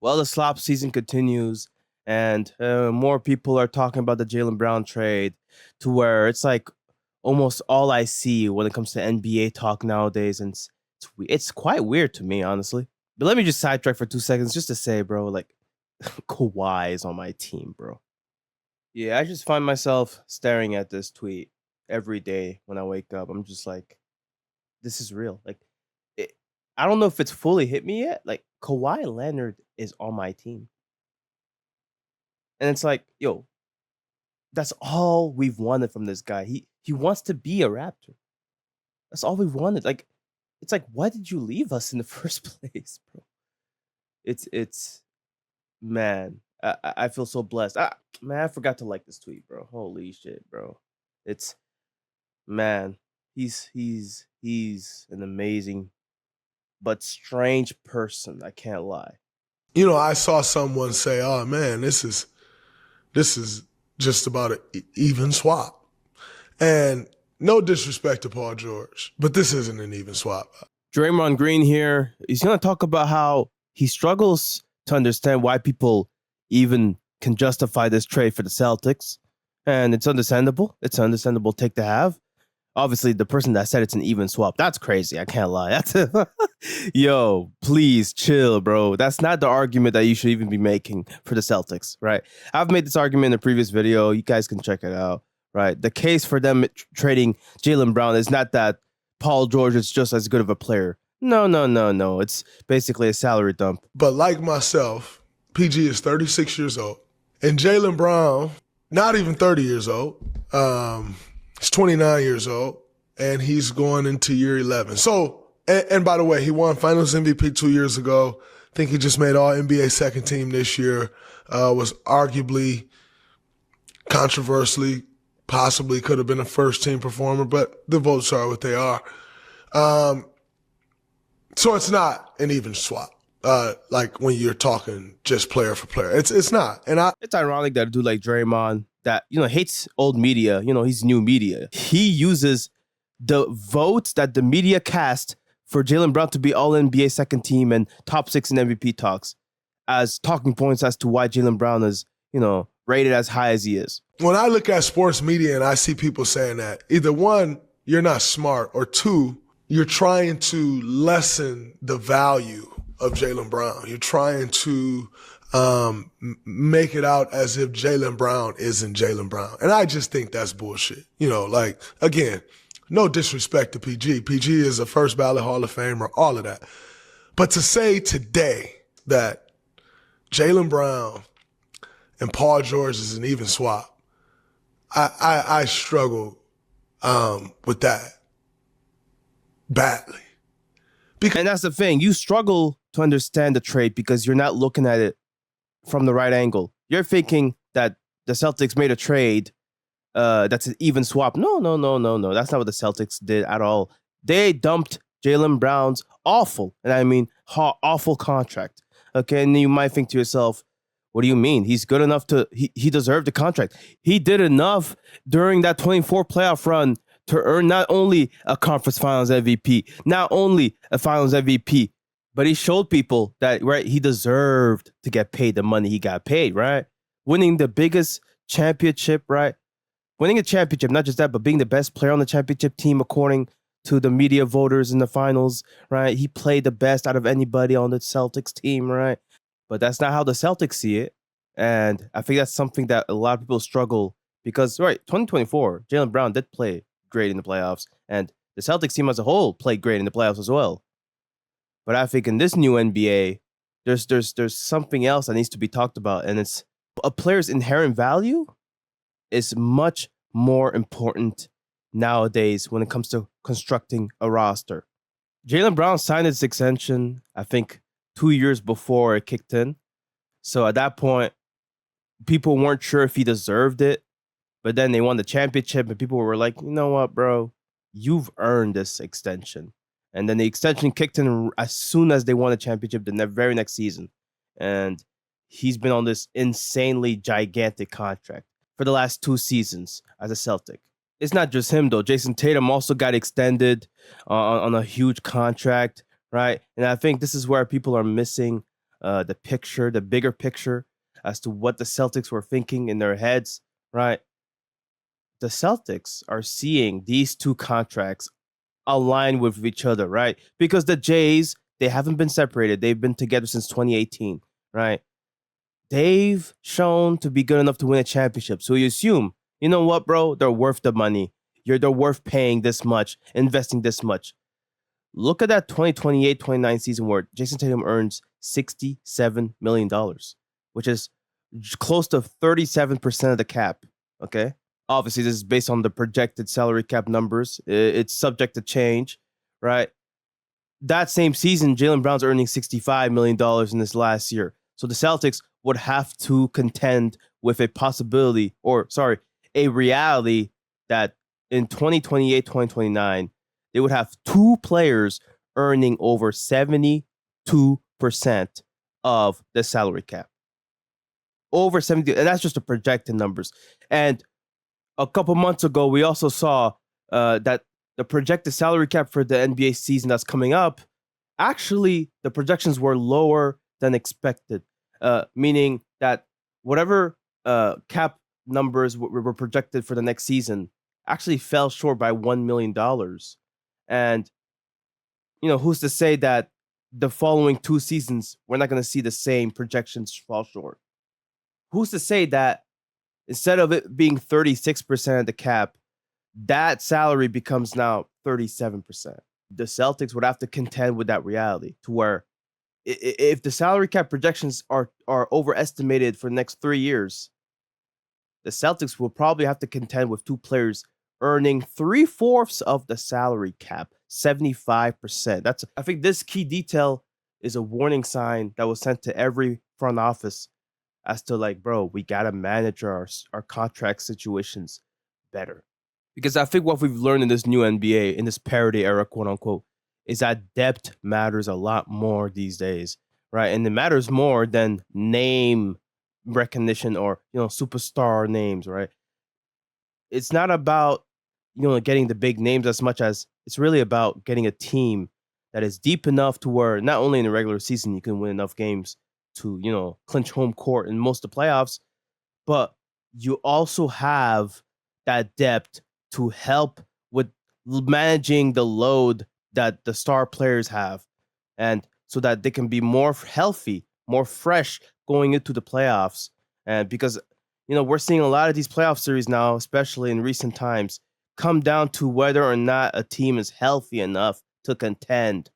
Well, the slop season continues, and more people are talking about the Jaylen Brown trade, to where it's like almost all I see when it comes to NBA talk nowadays, and it's quite weird to me, honestly. But let me just sidetrack for 2 seconds just to say, bro, like Kawhi is on my team, bro. Yeah, I just find myself staring at this tweet every day when I wake up. I'm just like, this is real. Like, it, I don't know if it's fully hit me yet. Like, Kawhi Leonard is on my team. And it's like, yo, that's all we've wanted from this guy. He wants to be a Raptor. That's all we've wanted. Like, it's like, why did you leave us in the first place, bro? It's man. I feel so blessed. Man, I forgot to like this tweet, bro. Holy shit, bro. It's man. He's an amazing but strange person. I can't lie. I saw someone say, "Oh man, this is just about an even swap." And no disrespect to Paul George, but this isn't an even swap. Draymond Green here. He's gonna talk about how he struggles to understand why people even can justify this trade for the Celtics, and it's understandable. It's an understandable take to have. Obviously, the person that said it's an even swap, that's crazy. I can't lie. That's yo, please chill, bro. That's not the argument that you should even be making for the Celtics, right? I've made this argument in a previous video. You guys can check it out, right? The case for them trading Jaylen Brown is not that Paul George is just as good of a player. No. It's basically a salary dump. But like myself, PG is 36 years old, and Jaylen Brown, not even 30 years old. He's 29 years old, and he's going into year 11. So, and by the way, he won Finals MVP 2 years ago. I think he just made All NBA second team this year. Was arguably, controversially, possibly could have been a first team performer, but the votes are what they are. So it's not an even swap. Like when you're talking just player for player, it's not. And it's ironic that a dude like Draymond that hates old media, he's new media. He uses the votes that the media cast for Jaylen Brown to be All NBA second team and top 6 in MVP talks as talking points as to why Jaylen Brown is rated as high as he is. When I look at sports media and I see people saying that, either one, you're not smart, or two, you're trying to lessen the value of Jaylen Brown. You're trying to make it out as if Jaylen Brown isn't Jaylen Brown. And I just think that's bullshit. Like, again, no disrespect to PG. PG is a first ballot Hall of Famer, all of that. But to say today that Jaylen Brown and Paul George is an even swap, I struggle with that badly. And that's the thing. You struggle to understand the trade because you're not looking at it from the right angle. You're thinking that the Celtics made a trade that's an even swap. No. That's not what the Celtics did at all. They dumped Jaylen Brown's awful, and I mean awful contract. Okay, and you might think to yourself, what do you mean? He's good enough he deserved the contract. He did enough during that 24 playoff run to earn not only a conference finals MVP, not only a finals MVP, but he showed people that, right, he deserved to get paid the money he got paid, right? Winning the biggest championship, right? Winning a championship, not just that, but being the best player on the championship team according to the media voters in the finals, right? He played the best out of anybody on the Celtics team, right? But that's not how the Celtics see it. And I think that's something that a lot of people struggle because, right, 2024, Jaylen Brown did play great in the playoffs, and the Celtics team as a whole played great in the playoffs as well. But I think in this new NBA, there's something else that needs to be talked about, and it's a player's inherent value is much more important nowadays when it comes to constructing a roster. Jaylen Brown signed his extension, I think, 2 years before it kicked in. So at that point, people weren't sure if he deserved it. But then they won the championship, and people were like, you know what, bro? You've earned this extension. And then the extension kicked in as soon as they won the championship the very next season. And he's been on this insanely gigantic contract for the last 2 seasons as a Celtic. It's not just him, though. Jason Tatum also got extended on a huge contract, right? And I think this is where people are missing the bigger picture as to what the Celtics were thinking in their heads, right? The Celtics are seeing these two contracts align with each other, right? Because the Jays, they haven't been separated. They've been together since 2018, right? They've shown to be good enough to win a championship. So you assume, you know what, bro? They're worth the money. They're worth paying this much, investing this much. Look at that 2028-29 season where Jason Tatum earns $67 million, which is close to 37% of the cap. Okay. Obviously, this is based on the projected salary cap numbers. It's subject to change, right? That same season, Jaylen Brown's earning $65 million in this last year. So the Celtics would have to contend with a possibility, a reality that in 2028, 2029, they would have two players earning over 72% of the salary cap. Over 70, and that's just the projected numbers. And a couple months ago, we also saw that the projected salary cap for the NBA season that's coming up, actually, the projections were lower than expected, meaning that whatever cap numbers were projected for the next season actually fell short by $1 million. And, who's to say that the following two seasons, we're not going to see the same projections fall short? Who's to say that instead of it being 36% of the cap, that salary becomes now 37%? The Celtics would have to contend with that reality to where if the salary cap projections are overestimated for the next 3 years, the Celtics will probably have to contend with two players earning 3/4 of the salary cap, 75%. I think this key detail is a warning sign that was sent to every front office as to like, bro, we gotta manage our contract situations better. Because I think what we've learned in this new NBA, in this parity era, quote unquote, is that depth matters a lot more these days, right? And it matters more than name recognition or superstar names, right? It's not about getting the big names as much as it's really about getting a team that is deep enough to where not only in the regular season you can win enough games to clinch home court in most of the playoffs, but you also have that depth to help with managing the load that the star players have, and so that they can be more healthy, more fresh going into the playoffs. And because we're seeing a lot of these playoff series now, especially in recent times, come down to whether or not a team is healthy enough to contend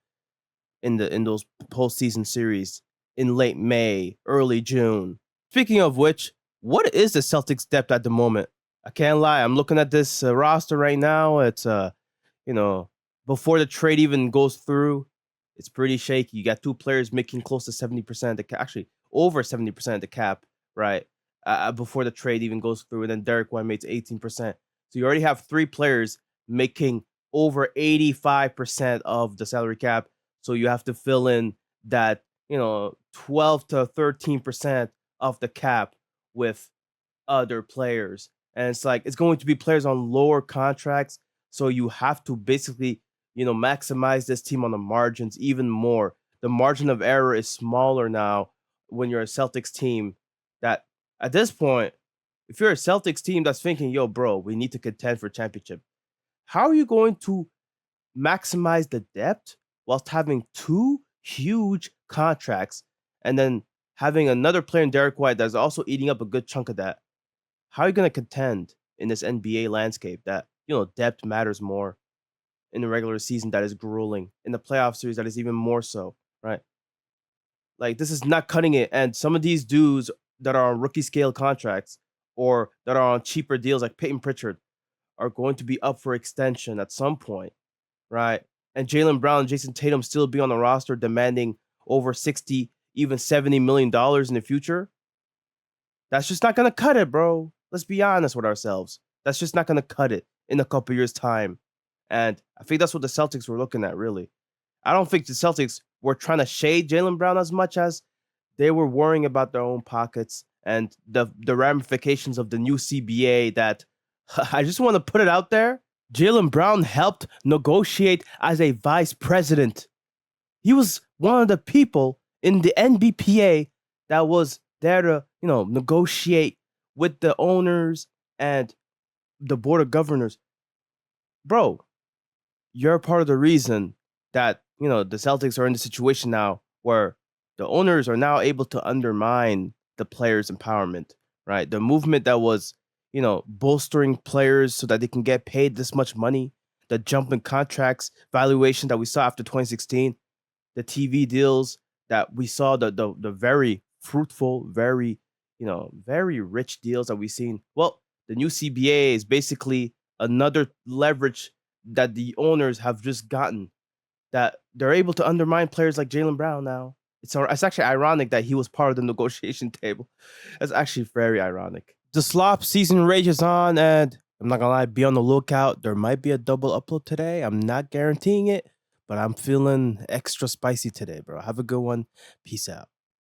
in those postseason series in late May, early June. Speaking of which, what is the Celtics depth at the moment? I can't lie. I'm looking at this roster right now. It's before the trade even goes through, it's pretty shaky. You got two players making close to 70% of the cap, actually over 70% of the cap, right? Before the trade even goes through, and then Derek White makes 18%. So you already have three players making over 85% of the salary cap. So you have to fill in that 12 to 13% of the cap with other players. And it's like it's going to be players on lower contracts. So you have to basically, maximize this team on the margins even more. The margin of error is smaller now when you're a Celtics team that at this point, if you're a Celtics team that's thinking, yo, bro, we need to contend for championship, how are you going to maximize the depth whilst having two huge contracts and then having another player in Derek White that's also eating up a good chunk of that? How are you going to contend in this NBA landscape that, depth matters more in the regular season that is grueling, in the playoff series that is even more so, right? Like, this is not cutting it. And some of these dudes that are on rookie scale contracts or that are on cheaper deals like Peyton Pritchard are going to be up for extension at some point, right? And Jaylen Brown and Jason Tatum still be on the roster demanding over 60, even $70 million in the future. That's just not going to cut it, bro. Let's be honest with ourselves. That's just not going to cut it in a couple years' time. And I think that's what the Celtics were looking at, really. I don't think the Celtics were trying to shade Jaylen Brown as much as they were worrying about their own pockets and the ramifications of the new CBA that I just want to put it out there. Jaylen Brown helped negotiate as a vice president. He was one of the people in the NBPA that was there to, negotiate with the owners and the board of governors. Bro, you're part of the reason that, the Celtics are in the situation now where the owners are now able to undermine the players' empowerment, right? The movement that was, bolstering players so that they can get paid this much money, the jump in contracts valuation that we saw after 2016, the TV deals that we saw, the very fruitful, very, very rich deals that we've seen. Well, the new CBA is basically another leverage that the owners have just gotten, that they're able to undermine players like Jaylen Brown now. It's actually ironic that he was part of the negotiation table. That's actually very ironic. The slop season rages on, and I'm not gonna lie, be on the lookout. There might be a double upload today. I'm not guaranteeing it, but I'm feeling extra spicy today, bro. Have a good one. Peace out.